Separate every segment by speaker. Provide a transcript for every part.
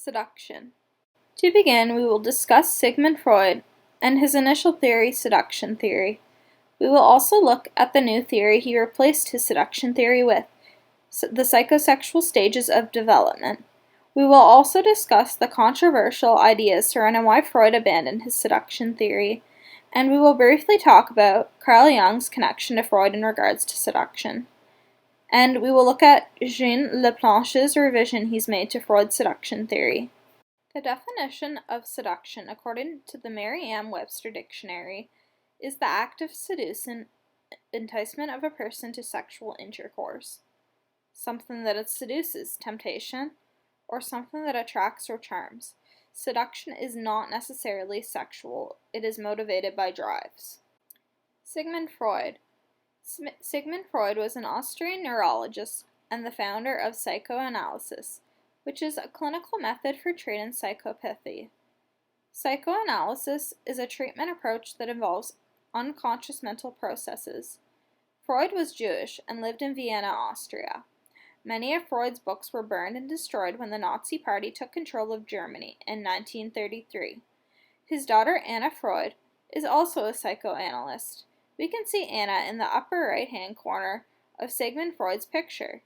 Speaker 1: Seduction. To begin, we will discuss Sigmund Freud and his initial theory, seduction theory. We will also look at the new theory he replaced his seduction theory with, the psychosexual stages of development. We will also discuss the controversial ideas surrounding why Freud abandoned his seduction theory, and we will briefly talk about Carl Jung's connection to Freud in regards to seduction. And we will look at Jean Laplanche's revision he's made to Freud's seduction theory. The definition of seduction, according to the Merriam-Webster Dictionary, is the act of seducing, enticement of a person to sexual intercourse. Something that seduces, temptation, or something that attracts or charms. Seduction is not necessarily sexual, it is motivated by drives. Sigmund Freud. Sigmund Freud was an Austrian neurologist and the founder of psychoanalysis, which is a clinical method for treating psychopathy. Psychoanalysis is a treatment approach that involves unconscious mental processes. Freud was Jewish and lived in Vienna, Austria. Many of Freud's books were burned and destroyed when the Nazi Party took control of Germany in 1933. His daughter Anna Freud is also a psychoanalyst. We can see Anna in the upper right-hand corner of Sigmund Freud's picture.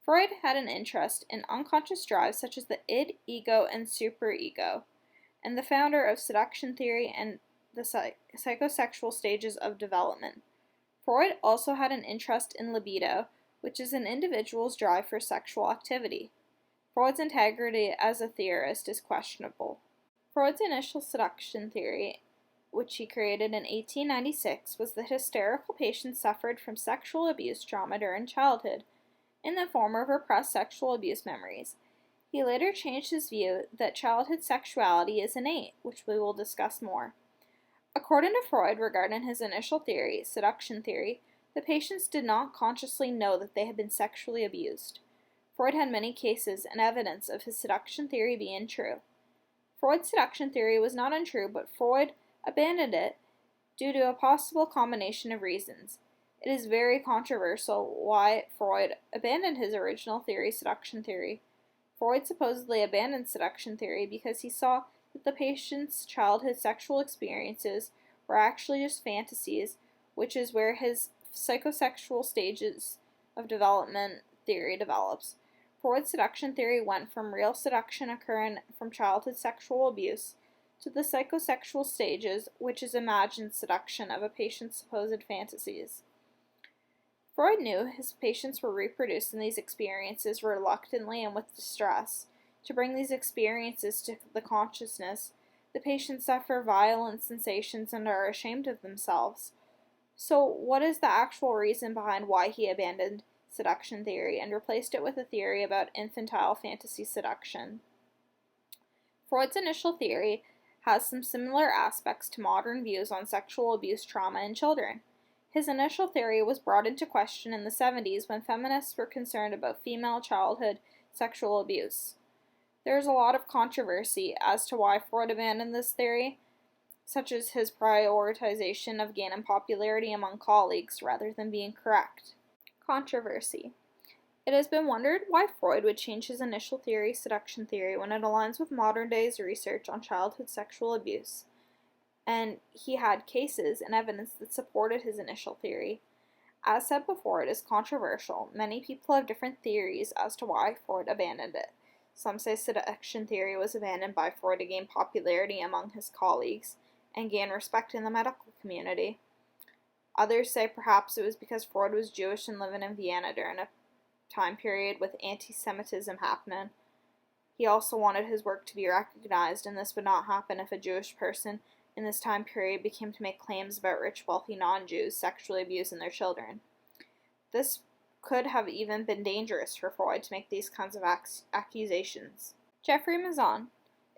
Speaker 1: Freud had an interest in unconscious drives such as the id, ego, and superego, and the founder of seduction theory and the psychosexual stages of development. Freud also had an interest in libido, which is an individual's drive for sexual activity. Freud's integrity as a theorist is questionable. Freud's initial seduction theory, which he created in 1896, was that hysterical patients suffered from sexual abuse trauma during childhood, in the form of repressed sexual abuse memories. He later changed his view that childhood sexuality is innate, which we will discuss more. According to Freud, regarding his initial theory, seduction theory, the patients did not consciously know that they had been sexually abused. Freud had many cases and evidence of his seduction theory being true. Freud's seduction theory was not untrue, but Freud abandoned it due to a possible combination of reasons. It is very controversial why Freud abandoned his original theory, seduction theory. Freud supposedly abandoned seduction theory because he saw that the patient's childhood sexual experiences were actually just fantasies, which is where his psychosexual stages of development theory develops. Freud's seduction theory went from real seduction occurring from childhood sexual abuse to the psychosexual stages, which is imagined seduction of a patient's supposed fantasies. Freud knew his patients were reproducing these experiences reluctantly and with distress. To bring these experiences to the consciousness, the patients suffer violent sensations and are ashamed of themselves. So, what is the actual reason behind why he abandoned seduction theory and replaced it with a theory about infantile fantasy seduction? Freud's initial theory has some similar aspects to modern views on sexual abuse trauma in children. His initial theory was brought into question in the 70s when feminists were concerned about female childhood sexual abuse. There is a lot of controversy as to why Freud abandoned this theory, such as his prioritization of gaining popularity among colleagues rather than being correct. Controversy. It has been wondered why Freud would change his initial theory, seduction theory, when it aligns with modern day's research on childhood sexual abuse, and he had cases and evidence that supported his initial theory. As said before, it is controversial. Many people have different theories as to why Freud abandoned it. Some say seduction theory was abandoned by Freud to gain popularity among his colleagues and gain respect in the medical community. Others say perhaps it was because Freud was Jewish and living in Vienna during a time period with anti-Semitism happening. He also wanted his work to be recognized, and this would not happen if a Jewish person in this time period began to make claims about rich, wealthy non-Jews sexually abusing their children. This could have even been dangerous for Freud to make these kinds of accusations. Jeffrey Mazan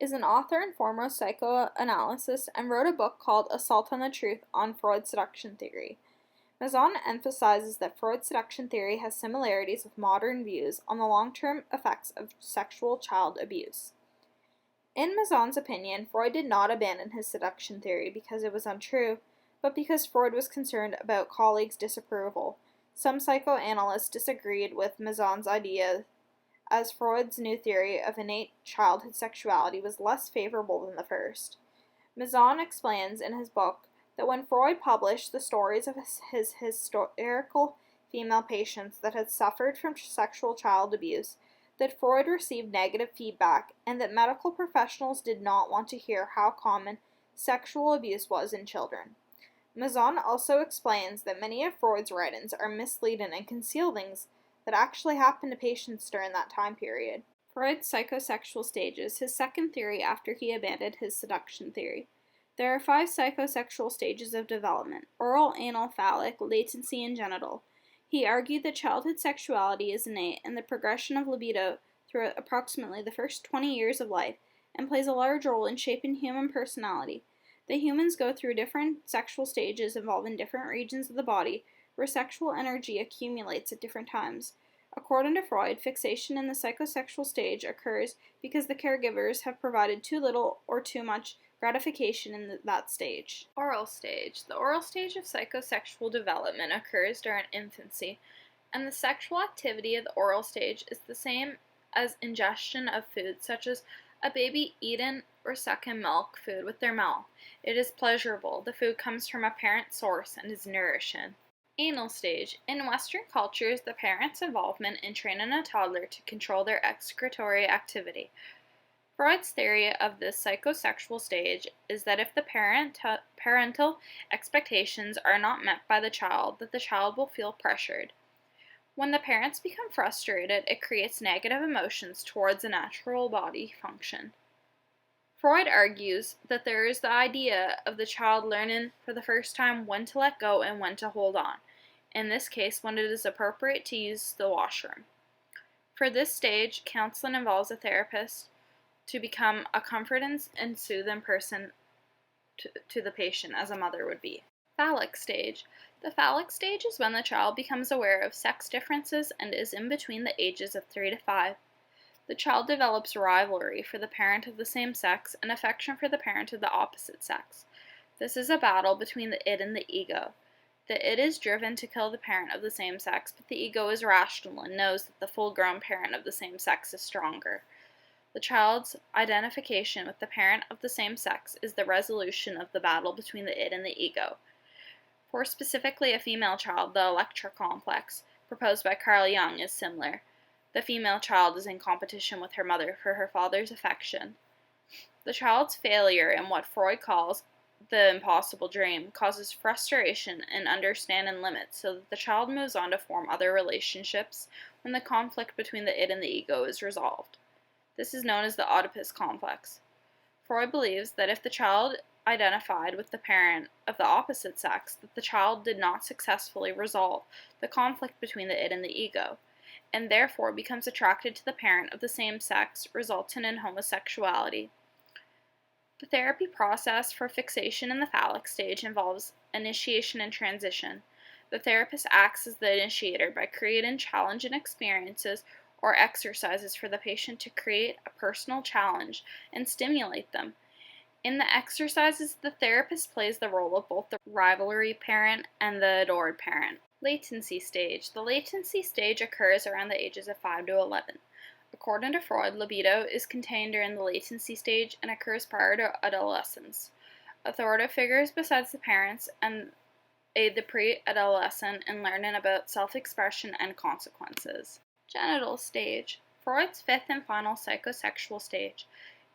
Speaker 1: is an author and foremost psychoanalyst and wrote a book called Assault on the Truth on Freud's seduction theory. Mazan emphasizes that Freud's seduction theory has similarities with modern views on the long-term effects of sexual child abuse. In Mazan's opinion, Freud did not abandon his seduction theory because it was untrue, but because Freud was concerned about colleagues' disapproval. Some psychoanalysts disagreed with Mazan's idea as Freud's new theory of innate childhood sexuality was less favorable than the first. Mazon explains in his book that when Freud published the stories of his hysterical female patients that had suffered from sexual child abuse, that Freud received negative feedback and that medical professionals did not want to hear how common sexual abuse was in children. Mazon also explains that many of Freud's writings are misleading and conceal things that actually happened to patients during that time period. Freud's psychosexual stages, his second theory after he abandoned his seduction theory. There are 5 psychosexual stages of development: oral, anal, phallic, latency, and genital. He argued that childhood sexuality is innate and the progression of libido throughout approximately the first 20 years of life and plays a large role in shaping human personality. That humans go through different sexual stages involving different regions of the body where sexual energy accumulates at different times. According to Freud, fixation in the psychosexual stage occurs because the caregivers have provided too little or too much gratification in that stage. Oral stage. The oral stage of psychosexual development occurs during infancy, and the sexual activity of the oral stage is the same as ingestion of food, such as a baby eating or sucking milk food with their mouth. It is pleasurable. The food comes from a parent source and is nourishing. Anal stage. In Western cultures, the parent's involvement in training a toddler to control their excretory activity. Freud's theory of this psychosexual stage is that if the parental expectations are not met by the child, that the child will feel pressured. When the parents become frustrated, it creates negative emotions towards a natural body function. Freud argues that there is the idea of the child learning for the first time when to let go and when to hold on, in this case when it is appropriate to use the washroom. For this stage, counseling involves a therapist to become a comforting and soothing person to the patient, as a mother would be. Phallic stage. The phallic stage is when the child becomes aware of sex differences and is in between the ages of 3 to 5. The child develops rivalry for the parent of the same sex and affection for the parent of the opposite sex. This is a battle between the id and the ego. The id is driven to kill the parent of the same sex, but the ego is rational and knows that the full-grown parent of the same sex is stronger. The child's identification with the parent of the same sex is the resolution of the battle between the id and the ego. For specifically a female child, the Electra complex, proposed by Carl Jung, is similar. The female child is in competition with her mother for her father's affection. The child's failure in what Freud calls the impossible dream causes frustration in understanding limits, so that the child moves on to form other relationships when the conflict between the id and the ego is resolved. This is known as the Oedipus complex. Freud believes that if the child identified with the parent of the opposite sex, that the child did not successfully resolve the conflict between the id and the ego, and therefore becomes attracted to the parent of the same sex, resulting in homosexuality. The therapy process for fixation in the phallic stage involves initiation and transition. The therapist acts as the initiator by creating challenging experiences or exercises for the patient to create a personal challenge and stimulate them. In the exercises, the therapist plays the role of both the rivalry parent and the adored parent. Latency stage. The latency stage occurs around the ages of 5 to 11. According to Freud, libido is contained during the latency stage and occurs prior to adolescence. Authoritative figures besides the parents aid the pre-adolescent in learning about self-expression and consequences. Genital stage. Freud's fifth and final psychosexual stage.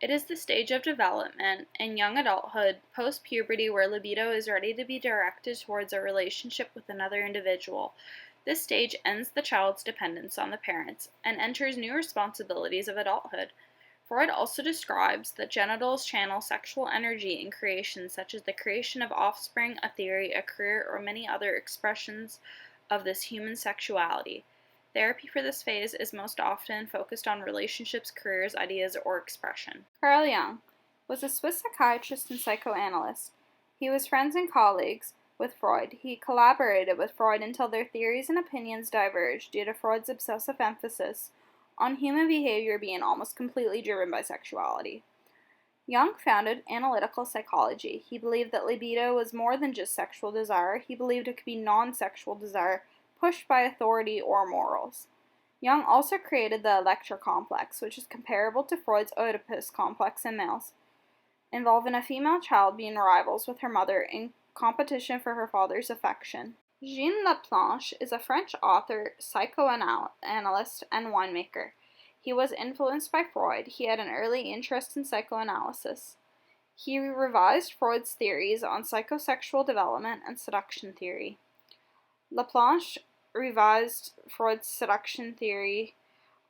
Speaker 1: It is the stage of development in young adulthood, post-puberty, where libido is ready to be directed towards a relationship with another individual. This stage ends the child's dependence on the parents and enters new responsibilities of adulthood. Freud also describes that genitals channel sexual energy in creation, such as the creation of offspring, a theory, a career, or many other expressions of this human sexuality. Therapy for this phase is most often focused on relationships, careers, ideas, or expression. Carl Jung was a Swiss psychiatrist and psychoanalyst. He was friends and colleagues with Freud. He collaborated with Freud until their theories and opinions diverged due to Freud's obsessive emphasis on human behavior being almost completely driven by sexuality. Jung founded analytical psychology. He believed that libido was more than just sexual desire. He believed it could be non-sexual desire pushed by authority or morals. Jung also created the Electra complex, which is comparable to Freud's Oedipus complex in males, involving a female child being rivals with her mother in competition for her father's affection. Jean Laplanche is a French author, psychoanalyst, and winemaker. He was influenced by Freud. He had an early interest in psychoanalysis. He revised Freud's theories on psychosexual development and seduction theory. Laplanche revised Freud's seduction theory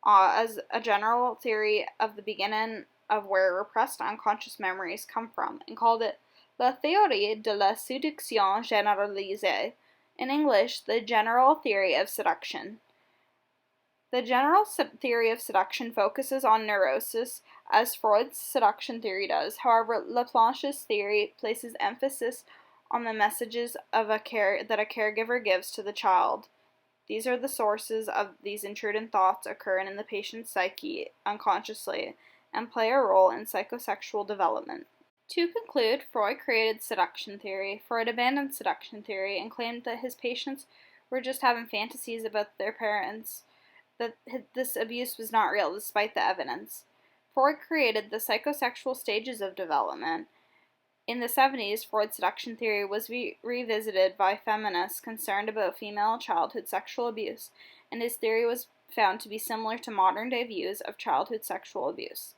Speaker 1: as a general theory of the beginning of where repressed unconscious memories come from, and called it La théorie de la séduction généralisée, in English, the general theory of seduction. The general theory of seduction focuses on neurosis, as Freud's seduction theory does. However, Laplanche's theory places emphasis on the messages of that a caregiver gives to the child. These are the sources of these intruding thoughts occurring in the patient's psyche unconsciously and play a role in psychosexual development. To conclude, Freud created seduction theory. Freud abandoned seduction theory and claimed that his patients were just having fantasies about their parents, that this abuse was not real despite the evidence. Freud created the psychosexual stages of development. In the 70s, Freud's seduction theory was revisited by feminists concerned about female childhood sexual abuse, and his theory was found to be similar to modern-day views of childhood sexual abuse.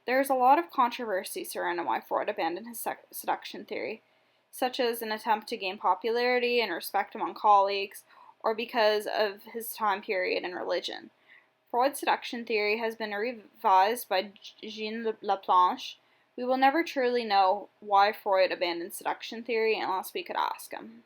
Speaker 1: There is a lot of controversy surrounding why Freud abandoned his seduction theory, such as an attempt to gain popularity and respect among colleagues, or because of his time period and religion. Freud's seduction theory has been revised by Jean Laplanche. We will never truly know why Freud abandoned seduction theory unless we could ask him.